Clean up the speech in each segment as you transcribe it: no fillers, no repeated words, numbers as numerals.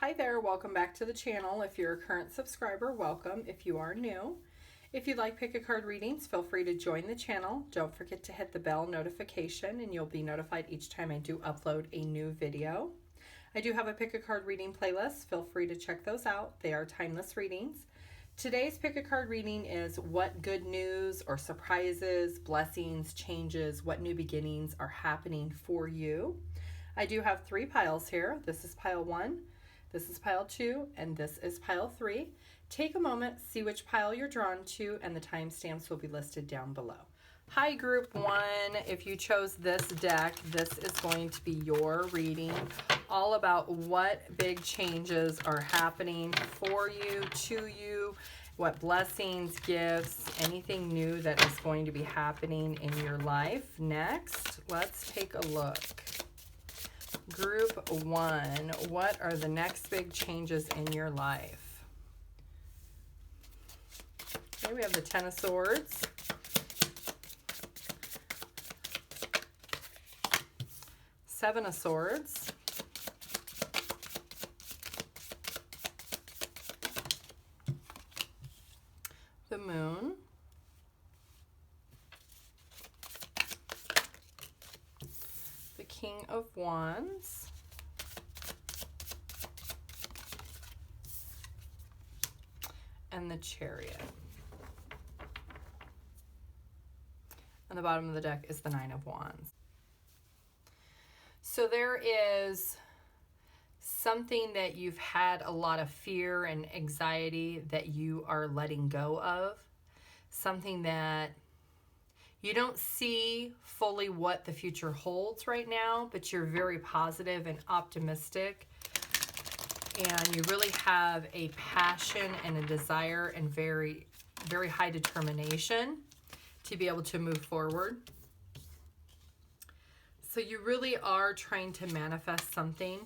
Hi there, welcome back to the channel. If you're a current subscriber, welcome. If you are new, if you'd like pick a card readings, feel free to join the channel. Don't forget to hit the bell notification and you'll be notified each time I do upload a new video. I do have a pick a card reading playlist. Feel free to check those out. They are timeless readings. Today's pick a card reading is what good news or surprises, blessings, changes, what new beginnings are happening for you. I do have 3 piles here. This is pile 1, this is pile 2, and this is pile 3. Take a moment, see which pile you're drawn to, and the timestamps will be listed down below. Hi group 1, if you chose this deck, this is going to be your reading, all about what big changes are happening for you, to you, what blessings, gifts, anything new that is going to be happening in your life. Next, let's take a look. Group 1, what are the next big changes in your life? Okay, we have the Ten of Swords. Seven of Swords. The Moon. The King of Wands. And the Chariot. On the bottom of the deck is the Nine of Wands. So there is something that you've had a lot of fear and anxiety that you are letting go of. Something that you don't see fully what the future holds right now, but you're very positive and optimistic. And you really have a passion and a desire and very, very high determination to be able to move forward. So you really are trying to manifest something.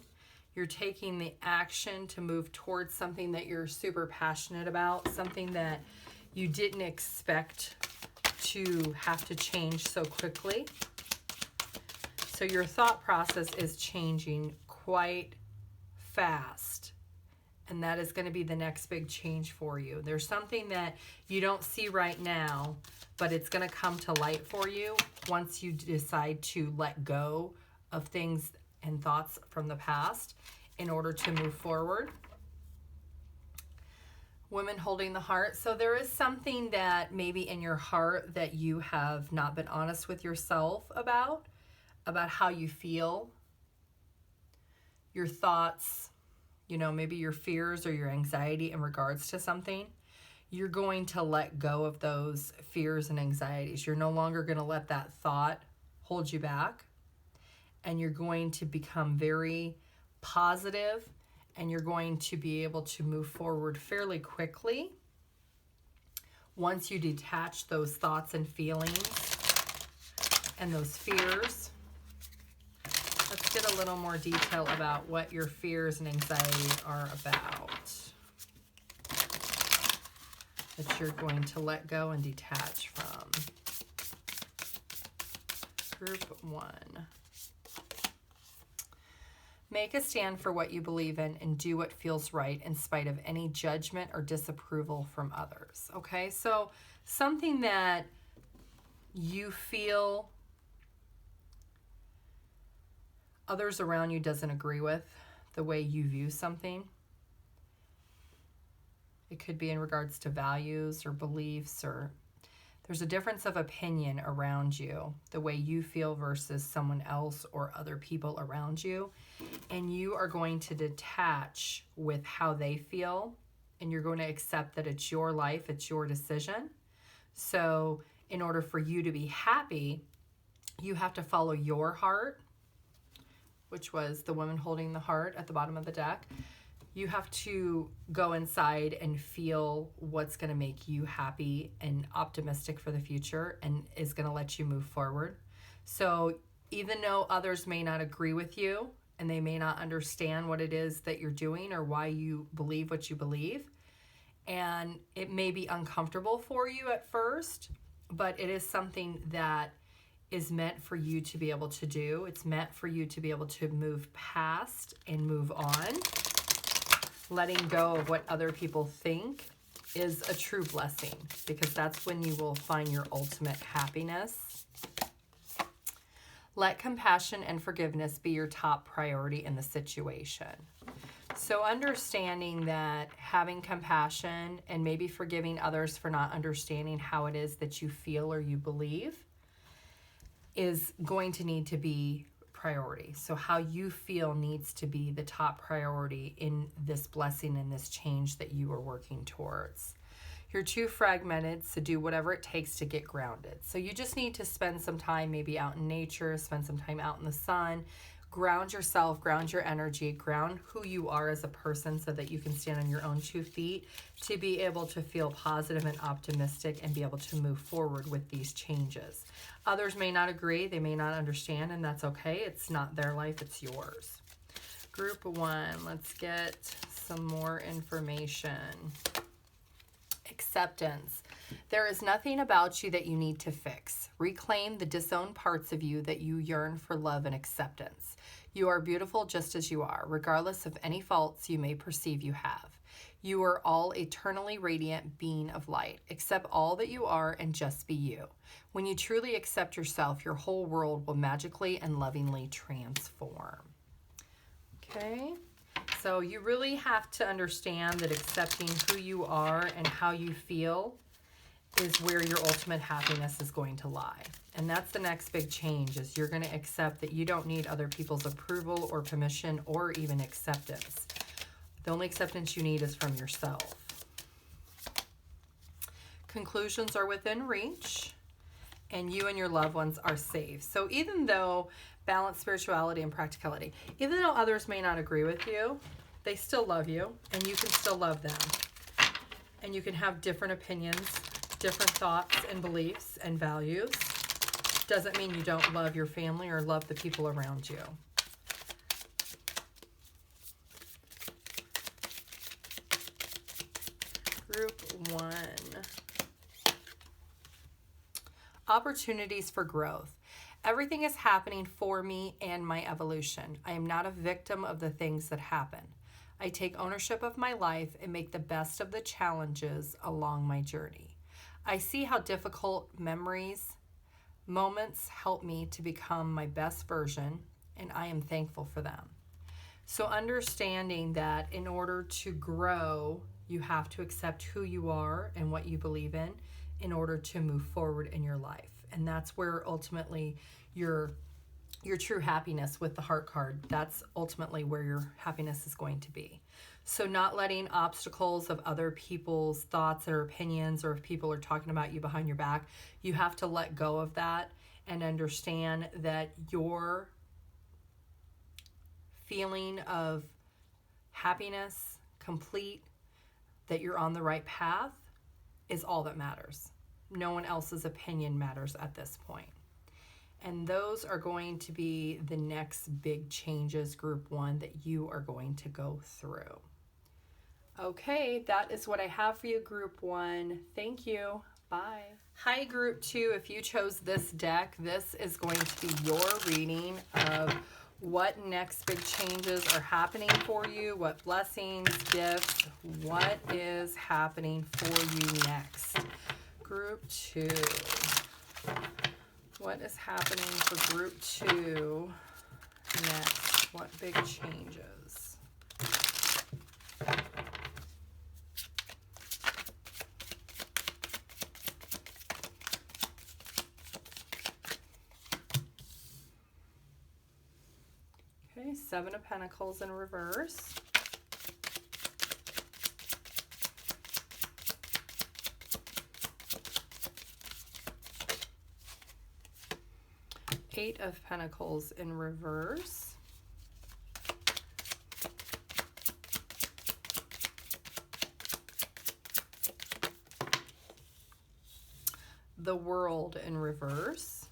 You're taking the action to move towards something that you're super passionate about, something that you didn't expect to have to change so quickly. So your thought process is changing quite fast. And that is going to be the next big change for you. There's something that you don't see right now, but it's going to come to light for you once you decide to let go of things and thoughts from the past in order to move forward. Women holding the heart. So there is something that maybe in your heart that you have not been honest with yourself about how you feel, your thoughts, you know, maybe your fears or your anxiety in regards to something. You're going to let go of those fears and anxieties. You're no longer going to let that thought hold you back. And you're going to become very positive, and you're going to be able to move forward fairly quickly once you detach those thoughts and feelings and those fears. Let's get a little more detail about what your fears and anxiety are about, that you're going to let go and detach from. Group 1. Make a stand for what you believe in and do what feels right in spite of any judgment or disapproval from others. Okay, so something that you feel others around you doesn't agree with, the way you view something. It could be in regards to values or beliefs, or there's a difference of opinion around you, the way you feel versus someone else or other people around you. And you are going to detach with how they feel, and you're going to accept that it's your life, it's your decision. So in order for you to be happy, you have to follow your heart, which was the woman holding the heart at the bottom of the deck. You have to go inside and feel what's going to make you happy and optimistic for the future and is going to let you move forward. So even though others may not agree with you and they may not understand what it is that you're doing or why you believe what you believe, and it may be uncomfortable for you at first, but it is something that is meant for you to be able to do. It's meant for you to be able to move past and move on. letting go of what other people think is a true blessing, because that's when you will find your ultimate happiness. Let compassion and forgiveness be your top priority in the situation. So understanding that having compassion and maybe forgiving others for not understanding how it is that you feel or you believe is going to need to be priority. So how you feel needs to be the top priority in this blessing and this change that you are working towards. You're too fragmented, so do whatever it takes to get grounded. So you just need to spend some time maybe out in nature, spend some time out in the sun, ground yourself, ground your energy, ground who you are as a person so that you can stand on your own 2 feet to be able to feel positive and optimistic and be able to move forward with these changes. Others may not agree, they may not understand, and that's okay. It's not their life, it's yours. Group 1, let's get some more information. Acceptance. There is nothing about you that you need to fix. Reclaim the disowned parts of you that you yearn for love and acceptance. You are beautiful just as you are, regardless of any faults you may perceive you have. You are all eternally radiant being of light. Accept all that you are and just be you. When you truly accept yourself, your whole world will magically and lovingly transform. Okay. So you really have to understand that accepting who you are and how you feel is where your ultimate happiness is going to lie. And that's the next big change, is you're going to accept that you don't need other people's approval or permission or even acceptance. The only acceptance you need is from yourself. Conclusions are within reach, and you and your loved ones are safe. So even though balance, spirituality, and practicality, even though others may not agree with you, they still love you, and you can still love them. And you can have different opinions, different thoughts and beliefs and values. Doesn't mean you don't love your family or love the people around you. Group 1. Opportunities for growth. Everything is happening for me and my evolution. I am not a victim of the things that happen. I take ownership of my life and make the best of the challenges along my journey. I see how difficult moments help me to become my best version, and I am thankful for them. So understanding that in order to grow, you have to accept who you are and what you believe in order to move forward in your life. And that's where ultimately your true happiness with the heart card, that's ultimately where your happiness is going to be. So not letting obstacles of other people's thoughts or opinions, or if people are talking about you behind your back, you have to let go of that and understand that your feeling of happiness, complete, that you're on the right path, is all that matters. No one else's opinion matters at this point. And those are going to be the next big changes, Group 1, that you are going to go through. Okay, that is what I have for you, Group 1. Thank you. Bye. Hi, Group 2. If you chose this deck, this is going to be your reading of what next big changes are happening for you, what blessings, gifts, what is happening for you next. Group 2. What is happening for Group 2 next? What big changes? Okay, 7 of Pentacles in reverse. Eight of Pentacles in reverse. The World in reverse.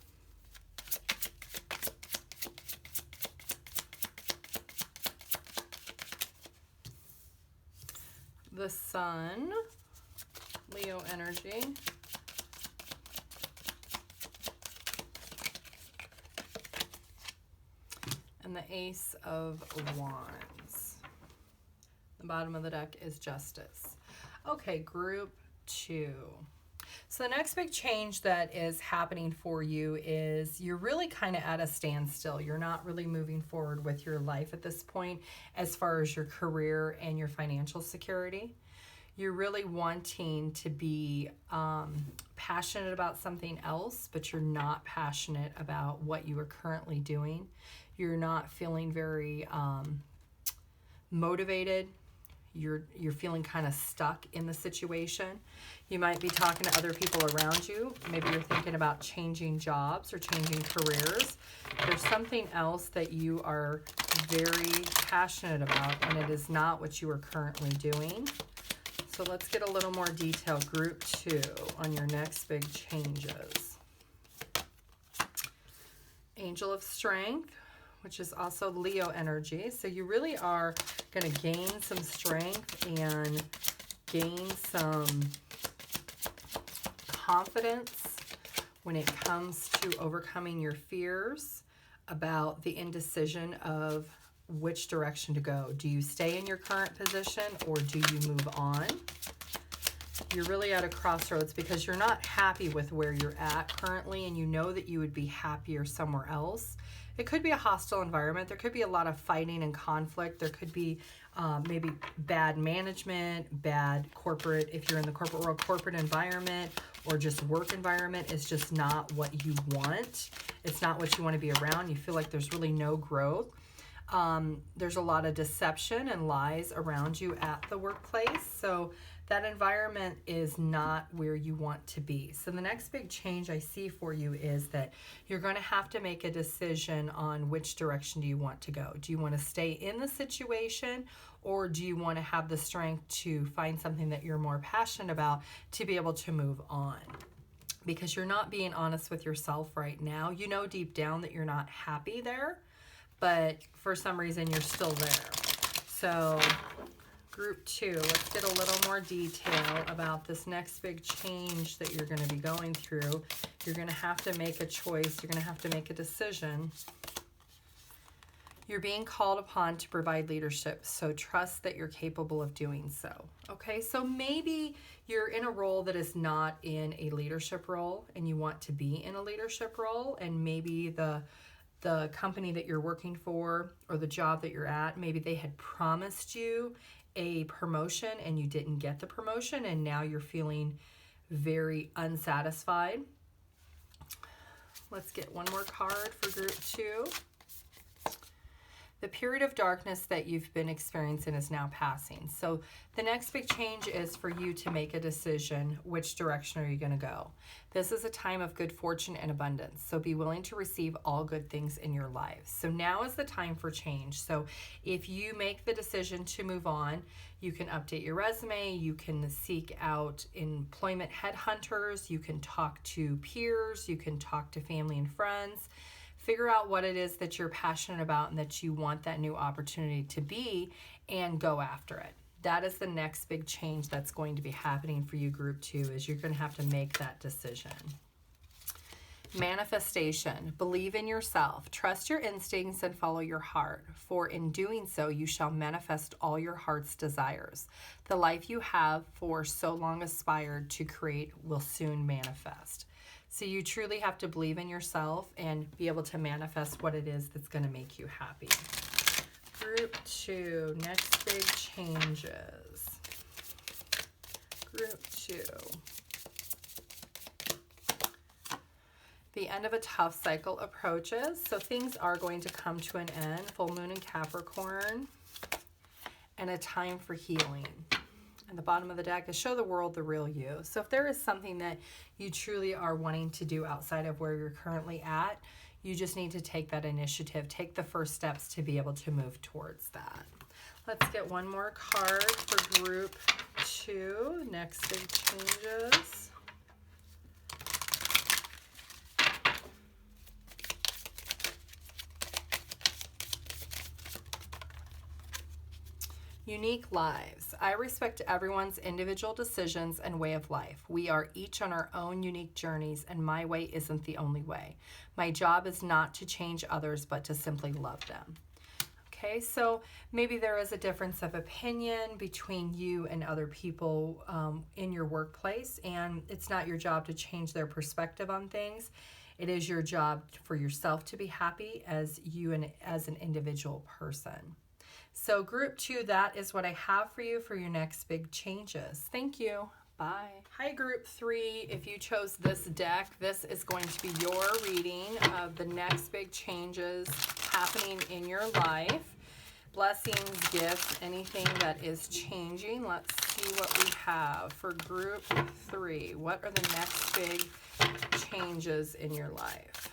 The Sun, Leo energy. And the Ace of Wands. The bottom of the deck is Justice. Okay, group 2. So the next big change that is happening for you is you're really kind of at a standstill. You're not really moving forward with your life at this point as far as your career and your financial security. You're really wanting to be passionate about something else, but you're not passionate about what you are currently doing. You're not feeling very motivated. You're feeling kind of stuck in the situation. You might be talking to other people around you. Maybe you're thinking about changing jobs or changing careers. There's something else that you are very passionate about, and it is not what you are currently doing. So let's get a little more detail, group 2, on your next big changes. Angel of Strength, which is also Leo energy. So you really are going to gain some strength and gain some confidence when it comes to overcoming your fears about the indecision of which direction to go. Do you stay in your current position or do you move on? You're really at a crossroads because you're not happy with where you're at currently, and you know that you would be happier somewhere else. It could be a hostile environment. There could be a lot of fighting and conflict. There could be maybe bad management, bad corporate, if you're in the corporate world, corporate environment, or just work environment is just not what you want. It's not what you want to be around. You feel like there's really no growth. There's a lot of deception and lies around you at the workplace. So that environment is not where you want to be. So the next big change I see for you is that you're going to have to make a decision on which direction do you want to go. Do you want to stay in the situation, or do you want to have the strength to find something that you're more passionate about to be able to move on? Because you're not being honest with yourself right now. You know deep down that you're not happy there, but for some reason you're still there. So group 2, let's get a little more detail about this next big change that you're going to be going through. You're going to have to make a choice. You're going to have to make a decision. You're being called upon to provide leadership, so trust that you're capable of doing so. Okay, so maybe you're in a role that is not in a leadership role and you want to be in a leadership role, and maybe the company that you're working for or the job that you're at, maybe they had promised you a promotion and you didn't get the promotion, and now you're feeling very unsatisfied. Let's get one more card for group 2. The period of darkness that you've been experiencing is now passing. So the next big change is for you to make a decision. Which direction are you going to go? This is a time of good fortune and abundance. So be willing to receive all good things in your life. So now is the time for change. So if you make the decision to move on, you can update your resume. You can seek out employment headhunters. You can talk to peers. You can talk to family and friends. Figure out what it is that you're passionate about and that you want that new opportunity to be, and go after it. That is the next big change that's going to be happening for you, group 2, is you're going to have to make that decision. Manifestation. Believe in yourself. Trust your instincts and follow your heart, for in doing so, you shall manifest all your heart's desires. The life you have for so long aspired to create will soon manifest. So you truly have to believe in yourself and be able to manifest what it is that's going to make you happy. Group 2, next big changes. Group 2. The end of a tough cycle approaches, so things are going to come to an end. Full moon in Capricorn, and a time for healing. And the bottom of the deck is show the world the real you. So if there is something that you truly are wanting to do outside of where you're currently at, you just need to take that initiative, take the first steps to be able to move towards that. Let's get one more card for group 2, next big changes. Unique lives. I respect everyone's individual decisions and way of life. We are each on our own unique journeys, and my way isn't the only way. My job is not to change others, but to simply love them. Okay, so maybe there is a difference of opinion between you and other people in your workplace, and it's not your job to change their perspective on things. It is your job for yourself to be happy as you and as an individual person. So group 2, that is what I have for you for your next big changes. Thank you. Bye. Hi, group 3. If you chose this deck, this is going to be your reading of the next big changes happening in your life. Blessings, gifts, anything that is changing. Let's see what we have for group 3. What are the next big changes in your life?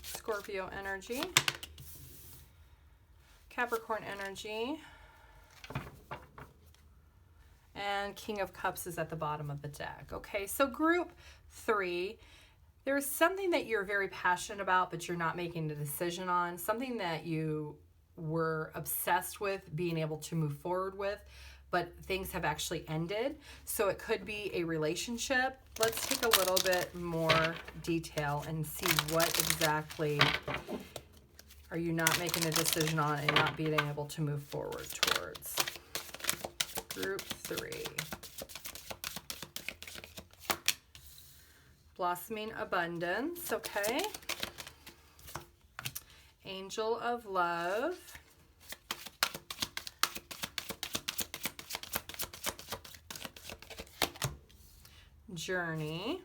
Scorpio energy, Capricorn energy, and King of Cups is at the bottom of the deck. Okay, so group 3, there's something that you're very passionate about, but you're not making a decision on, something that you were obsessed with being able to move forward with, but things have actually ended. So it could be a relationship. Let's take a little bit more detail and see what exactly are you not making a decision on and not being able to move forward towards. Group 3. Blossoming abundance, okay. Angel of love. Journey.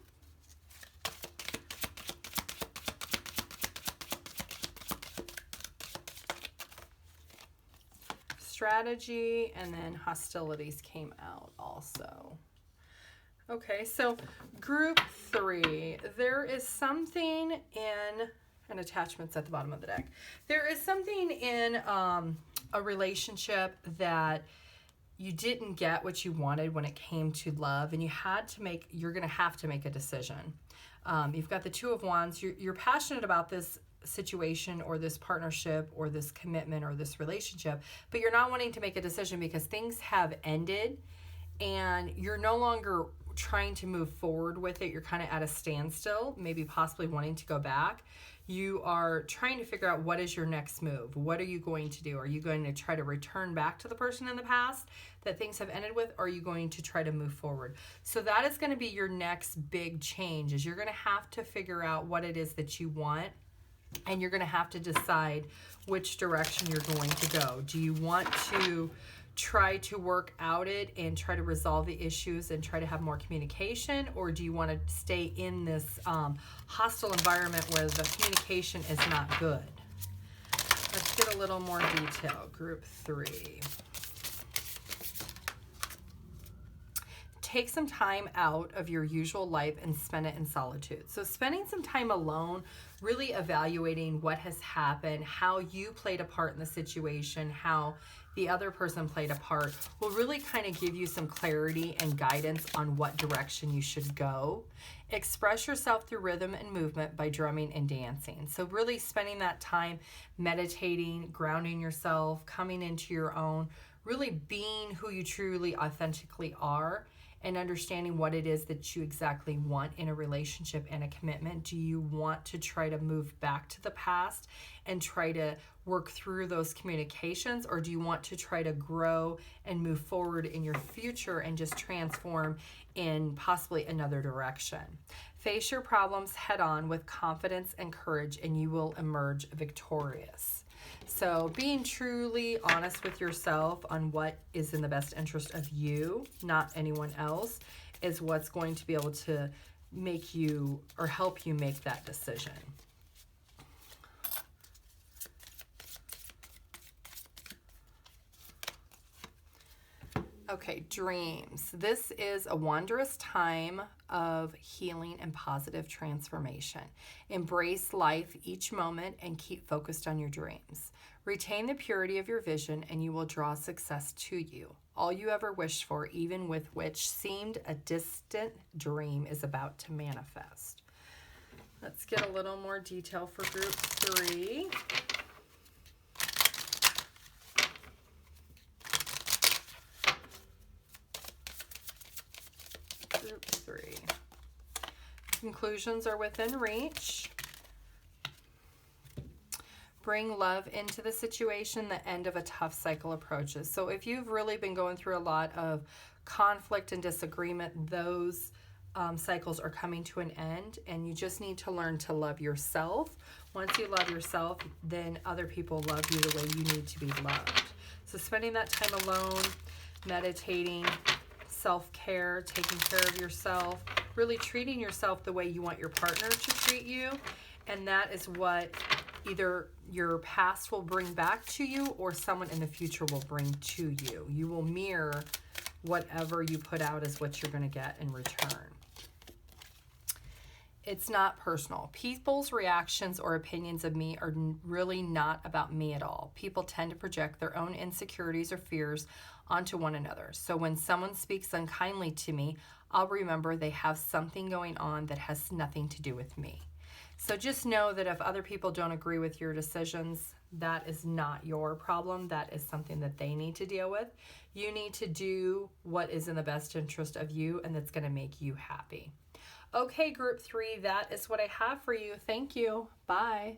Strategy, and then hostilities came out also. Okay, so group 3, there is something in, and attachments at the bottom of the deck. There is something in a relationship that you didn't get what you wanted when it came to love, and you're going to have to make a decision. You've got the Two of Wands. You're passionate about this situation or this partnership or this commitment or this relationship, but you're not wanting to make a decision because things have ended and you're no longer trying to move forward with it. You're kind of at a standstill, maybe possibly wanting to go back. You are trying to figure out what is your next move. What are you going to do? Are you going to try to return back to the person in the past that things have ended with? Or are you going to try to move forward? So that is going to be your next big change, is you're going to have to figure out what it is that you want, and you're going to have to decide which direction you're going to go. Do you want to try to work out it and try to resolve the issues and try to have more communication, or do you want to stay in this hostile environment where the communication is not good? Let's get a little more detail. Group 3. Take some time out of your usual life and spend it in solitude. So spending some time alone, really evaluating what has happened, how you played a part in the situation, how the other person played a part, will really kind of give you some clarity and guidance on what direction you should go. Express yourself through rhythm and movement by drumming and dancing. So really spending that time meditating, grounding yourself, coming into your own, really being who you truly authentically are, and understanding what it is that you exactly want in a relationship and a commitment. Do you want to try to move back to the past and try to work through those communications, or do you want to try to grow and move forward in your future and just transform in possibly another direction? Face your problems head on with confidence and courage, and you will emerge victorious. So being truly honest with yourself on what is in the best interest of you, not anyone else, is what's going to be able to make you or help you make that decision. Okay, dreams. This is a wondrous time of healing and positive transformation. Embrace life each moment and keep focused on your dreams. Retain the purity of your vision and you will draw success to you. All you ever wished for, even with which seemed a distant dream, is about to manifest. Let's get a little more detail for group 3. Conclusions are within reach. Bring love into the situation. The end of a tough cycle approaches. So if you've really been going through a lot of conflict and disagreement, those cycles are coming to an end, and you just need to learn to love yourself. Once you love yourself, then other people love you the way you need to be loved. So spending that time alone, meditating, self-care, taking care of yourself, really treating yourself the way you want your partner to treat you, and that is what either your past will bring back to you or someone in the future will bring to you. You will mirror whatever you put out as what you're going to get in return. It's not personal. People's reactions or opinions of me are really not about me at all. People tend to project their own insecurities or fears onto one another. So when someone speaks unkindly to me, I'll remember they have something going on that has nothing to do with me. So just know that if other people don't agree with your decisions, that is not your problem. That is something that they need to deal with. You need to do what is in the best interest of you and that's going to make you happy. Okay, group 3, that is what I have for you. Thank you. Bye.